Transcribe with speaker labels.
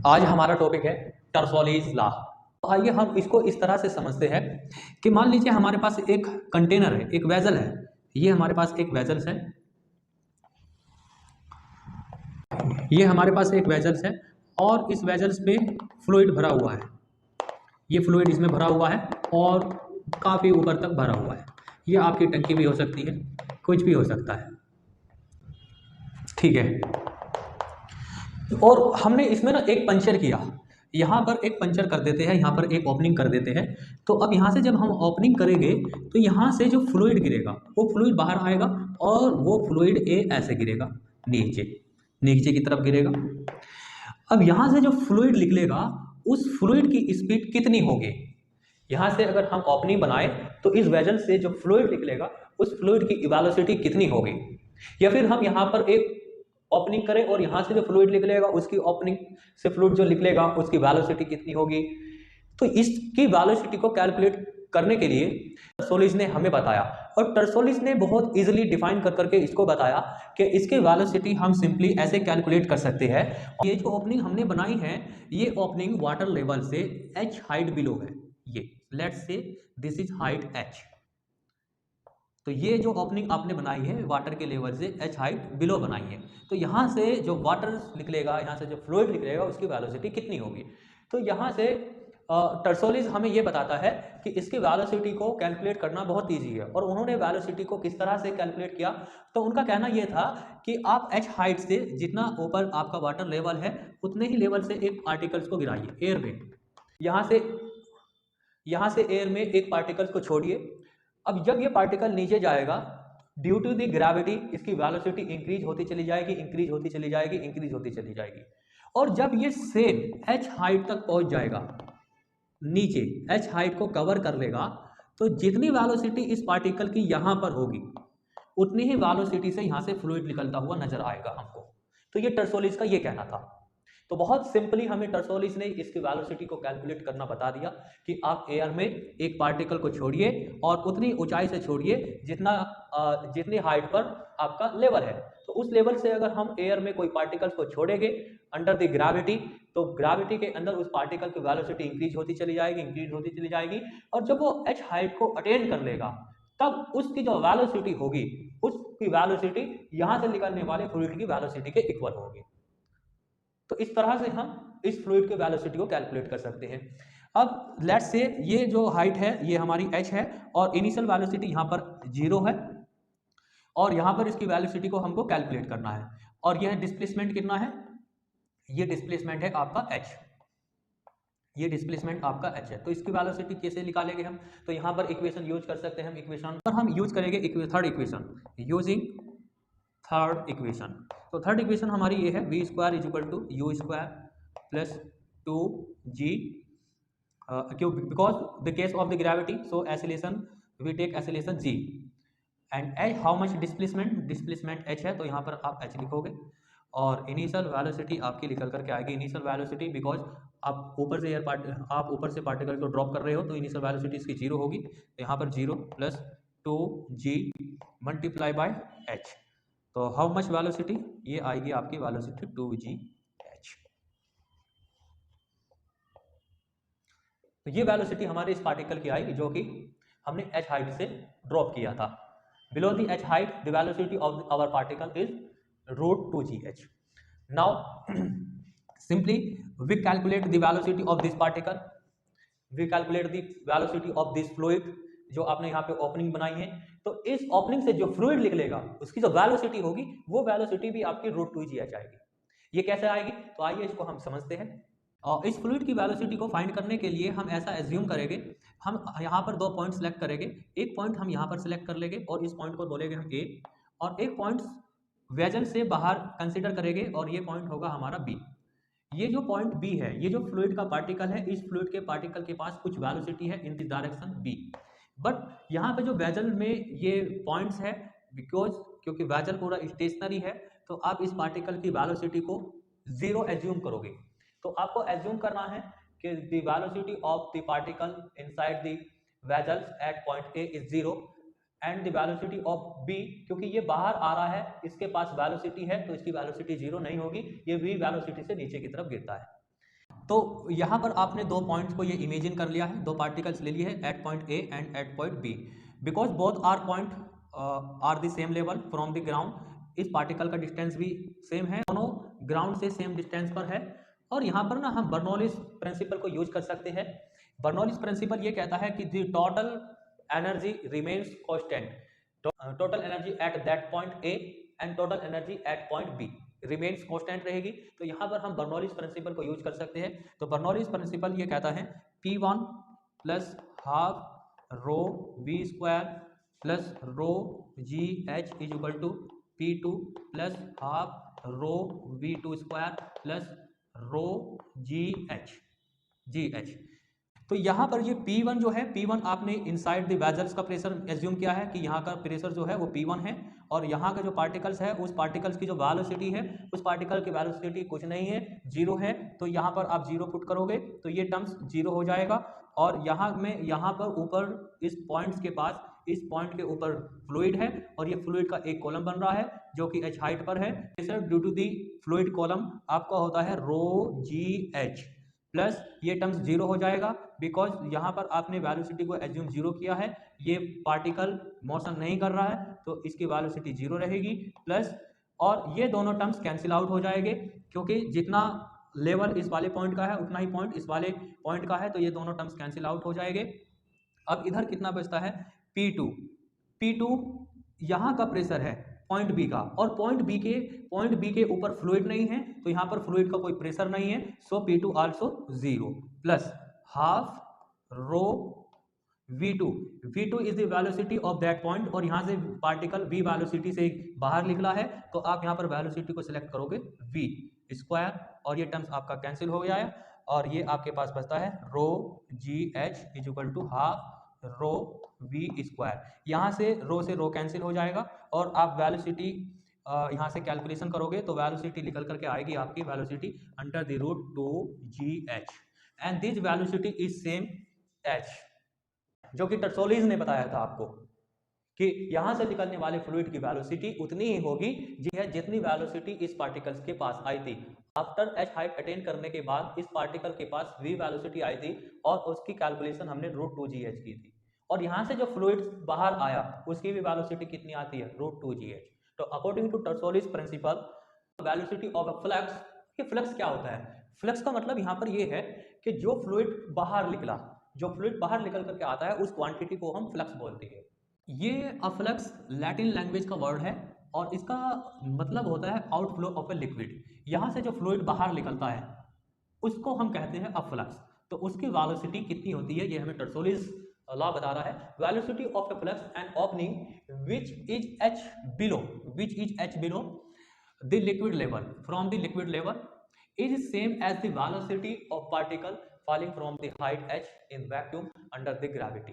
Speaker 1: आज हमारा टॉपिक है टर्सोलीज लॉ। तो आइए हम इसको इस तरह से समझते हैं कि मान लीजिए हमारे पास एक कंटेनर है, एक वेजल है। ये हमारे पास एक वेजल्स है, ये हमारे पास एक वेजल्स है और इस वेजल्स पे फ्लूइड भरा हुआ है। ये फ्लूइड इसमें भरा हुआ है और काफ़ी ऊपर तक भरा हुआ है। ये आपकी टंकी भी हो सकती है, कुछ भी हो सकता है, ठीक है। और हमने इसमें ना एक पंचर किया, यहाँ पर एक पंचर कर देते हैं, यहाँ पर एक ओपनिंग कर देते हैं। तो अब यहाँ से जब हम ओपनिंग करेंगे तो यहाँ से जो फ्लूइड गिरेगा वो फ्लूइड बाहर आएगा और वो फ्लूइड ए ऐसे गिरेगा, नीचे नीचे की तरफ गिरेगा। अब यहाँ से जो फ्लूइड निकलेगा उस फ्लूइड की स्पीड कितनी होगी? यहाँ से अगर हम ओपनिंग बनाए तो इस वेजल से जो फ्लूइड निकलेगा उस फ्लूइड की वेलोसिटी कितनी होगी? या फिर हम यहाँ पर एक ओपनिंग करें और यहाँ से जो फ्लूइड निकलेगा उसकी ओपनिंग से फ्लूइड जो निकलेगा उसकी वेलोसिटी कितनी होगी? तो इसकी वेलोसिटी को कैलकुलेट करने के लिए टर्सोलिस ने हमें बताया, और टर्सोलिस ने बहुत इजीली डिफाइन कर करके इसको बताया कि इसके वेलोसिटी हम सिंपली ऐसे कैलकुलेट कर सकते हैं। ये जो ओपनिंग हमने बनाई है ये ओपनिंग वाटर लेवल से h हाइट बिलो है। ये let's say this is height h। तो ये जो ओपनिंग आपने बनाई है वाटर के लेवल से h हाइट बिलो बनाई है, तो यहाँ से जो वाटर निकलेगा, यहाँ से जो फ्लूइड निकलेगा उसकी वेलोसिटी कितनी होगी? तो यहाँ से टर्सोलिस हमें ये बताता है कि इसकी वेलोसिटी को कैलकुलेट करना बहुत ईजी है। और उन्होंने वेलोसिटी को किस तरह से कैलकुलेट किया, तो उनका कहना ये था कि आप h हाइट से जितना ऊपर आपका वाटर लेवल है उतने ही लेवल से एक पार्टिकल्स को गिराइए एयर में। यहाँ से एयर में एक पार्टिकल्स को छोड़िए। अब जब ये पार्टिकल नीचे जाएगा ड्यू टू द ग्रेविटी इसकी वेलोसिटी इंक्रीज होती चली जाएगी, इंक्रीज होती चली जाएगी, इंक्रीज होती चली जाएगी। और जब ये सेम h हाइट तक पहुंच जाएगा, नीचे h हाइट को कवर कर लेगा, तो जितनी वेलोसिटी इस पार्टिकल की यहां पर होगी उतनी ही वेलोसिटी से यहां से फ्लूइड निकलता हुआ नजर आएगा हमको। तो ये टर्सोलिस का ये कहना था। तो बहुत सिंपली हमें टर्सोलिस ने इसकी वेलोसिटी को कैलकुलेट करना बता दिया कि आप एयर में एक पार्टिकल को छोड़िए और उतनी ऊंचाई से छोड़िए जितनी हाइट पर आपका लेवल है। तो उस लेवल से अगर हम एयर में कोई पार्टिकल्स को छोड़ेंगे अंडर द ग्रेविटी, तो ग्रेविटी के अंदर उस पार्टिकल की वेलोसिटी इंक्रीज होती चली जाएगी, इंक्रीज होती चली जाएगी। और जब वो h हाइट को अटेन कर लेगा तब उसकी जो वेलोसिटी होगी उसकी वेलोसिटी यहाँ से निकलने वाले फ्लूइड की वेलोसिटी के इक्वल होगी। तो इस तरह से हम इस फ्लूइड के वेलोसिटी को कैलकुलेट कर सकते हैं। अब लेट्स से ये जो हाइट है ये हमारी h है और इनिशियल वेलोसिटी यहाँ पर 0 है और यहाँ पर इसकी वेलोसिटी को हमको कैलकुलेट करना है। और यह डिस्प्लेसमेंट कितना है? ये डिस्प्लेसमेंट है आपका h, ये डिस्प्लेसमेंट आपका h है। तो इसकी वेलोसिटी कैसे निकालेंगे हम? तो यहाँ पर इक्वेशन यूज कर सकते हैं। हम इक्वेशन पर हम यूज करेंगे third equation, using third equation. तो थर्ड इक्वेशन हमारी ये है v square is equal to u square plus 2g, क्यों? Because the case of the gravity so acceleration we take acceleration g and h how much displacement h है, तो यहाँ पर आप h लिखोगे और इनिशियल वेलोसिटी आपकी निकल करके आएगी। इनिशियल वेलोसिटी बिकॉज आप ऊपर से पार्टिकल को ड्रॉप कर रहे हो तो इनिशियल वेलोसिटी इसकी 0 होगी, तो यहाँ पर 0 plus 2g multiply by h। तो हाउ मच वेलोसिटी? ये आएगी आपकी वेलोसिटी 2gh। तो ये वेलोसिटी हमारे इस पार्टिकल की आएगी जो कि हमने h हाइट से ड्रॉप किया था। Below the h height the velocity of our particle is √2gh। Now simply we calculate the velocity of this particle, we calculate the velocity of this fluid जो आपने यहाँ पे ओपनिंग बनाई है। तो इस ओपनिंग से जो फ्लूइड निकलेगा उसकी जो वेलोसिटी होगी वो वेलोसिटी भी आपकी √2gh आएगी। ये कैसे आएगी? तो आइए इसको हम समझते हैं। और इस फ्लूइड की वेलोसिटी को फाइंड करने के लिए हम ऐसा एज्यूम करेंगे, हम यहाँ पर 2 पॉइंट सेलेक्ट करेंगे। एक पॉइंट हम यहाँ पर सेलेक्ट कर लेंगे और इस पॉइंट को बोलेंगे हम A, और एक पॉइंट वेजल से बाहर कंसिडर करेंगे और ये पॉइंट होगा हमारा B। ये जो पॉइंट B है, ये जो फ्लूइड का पार्टिकल है, इस फ्लूइड के पार्टिकल के पास कुछ वेलोसिटी है in the direction B। But यहाँ पे जो वेजल में ये पॉइंट्स है क्योंकि वेजल पूरा स्टेशनरी है तो आप इस पार्टिकल की वेलोसिटी को 0 एज्यूम करोगे। तो आपको एज्यूम करना है कि the velocity of the particle inside the vessels at point A is 0 and the velocity of B, क्योंकि ये बाहर आ रहा है इसके पास वेलोसिटी है तो इसकी वेलोसिटी 0 नहीं होगी, ये V वेलोसिटी से नीचे की तरफ गिरता है। तो यहाँ पर आपने दो पॉइंट्स को ये इमेजिन कर लिया है, दो पार्टिकल्स ले लिए हैं at point A and at point B, because both are point are the same level from the ground. इस पार्टिकल का डिस्टेंस भी सेम है, दोनों ग्राउंड से सेम डिस्टेंस पर है। और यहाँ पर ना हम बर्नौलीज प्रिंसिपल को यूज कर सकते हैं। बर्नौलीज प्रिंसिपल ये कहता है कि the total energy remains constant, total energy at that point A and total energy at point B remains constant रहेगी। तो यहाँ पर हम बर्नौलीज प्रिंसिपल को यूज कर सकते हैं। तो बर्नौलीज प्रिंसिपल ये कहता है P1 plus half rho V square plus rho g h is equal to P2 plus half rho V2 square plus rho g h. तो यहाँ पर ये P1 जो है, P1 आपने इनसाइड द वेजल्स का प्रेशर एज्यूम किया है कि यहाँ का प्रेशर जो है वो P1 है, और यहाँ का जो पार्टिकल्स है उस पार्टिकल्स की जो वेलोसिटी है उस पार्टिकल की वेलोसिटी कुछ नहीं है, जीरो है। तो यहाँ पर आप जीरो पुट करोगे तो ये टर्म्स जीरो हो जाएगा। और यहाँ पर ऊपर इस पॉइंट्स के पास, इस पॉइंट के ऊपर फ्लूइड है और ये फ्लूइड का एक कॉलम बन रहा है जो कि h हाइट पर है। Pressure due to the fluid column आपका होता है रो जी एच, प्लस ये टर्म्स जीरो हो जाएगा बिकॉज यहाँ पर आपने वेलोसिटी को एज्यूम जीरो किया है, ये पार्टिकल मोशन नहीं कर रहा है तो इसकी वेलोसिटी जीरो रहेगी, प्लस और ये दोनों टर्म्स कैंसिल आउट हो जाएंगे क्योंकि जितना लेवल इस वाले पॉइंट का है उतना ही पॉइंट इस वाले पॉइंट का है, तो ये दोनों टर्म्स कैंसिल आउट हो जाएंगे। अब इधर कितना बचता है P2 यहाँ का प्रेशर है पॉइंट बी का, और पॉइंट बी के ऊपर फ्लूइड नहीं है तो यहाँ पर फ्लूइड का कोई प्रेशर नहीं है, सो P2 also zero, plus half rho V2 is the velocity of that point, और यहाँ से पार्टिकल V वेलोसिटी से बाहर निकला है तो आप यहाँ पर वेलोसिटी को सिलेक्ट करोगे V स्क्वायर, और ये टर्म्स आपका कैंसिल हो गया है, और ये आपके पास बचता है rho g h is equal to half rho V square. यहाँ से रो कैंसिल हो जाएगा और आप वेलोसिटी यहाँ से कैलकुलेशन करोगे तो वेलोसिटी निकल करके आएगी आपकी velocity under the root 2gh, and this velocity is same h, जो कि टर्सोलिस ने बताया था आपको कि यहाँ से निकलने वाले फ्लूइड की वेलोसिटी उतनी ही होगी जी है जितनी वेलोसिटी इस पार्टिकल्स के पास आई थी। आफ्टर h हाइट अटेन करने के बाद इस पार्टिकल के पास v वेलोसिटी आई थी और उसकी कैलकुलेशन हमने रूट 2gh की थी, और यहाँ से जो फ्लूइड बाहर आया उसकी भी वेलोसिटी कितनी आती है रूट 2gh। तो according to Torricelli's principle velocity of a flux, ये फ्लक्स क्या होता है? फ्लक्स का मतलब यहाँ पर ये है कि जो फ्लूइड बाहर निकल करके आता है उस क्वांटिटी को हम फ्लक्स बोलते हैं। ये अफ्लक्स लैटिन लैंग्वेज का वर्ड है और इसका मतलब होता है आउटफ्लो ऑफ ए लिक्विड। यहाँ से जो फ्लूइड बाहर निकलता है उसको हम कहते हैं अफ्लक्स। तो उसकी वेलोसिटी कितनी होती है ये हमें टर्सोलिस लॉ बता रहा है। Velocity of A flux and opening which is h below the liquid level from the liquid level is same as the velocity of particle falling from the height h in vacuum under the gravity।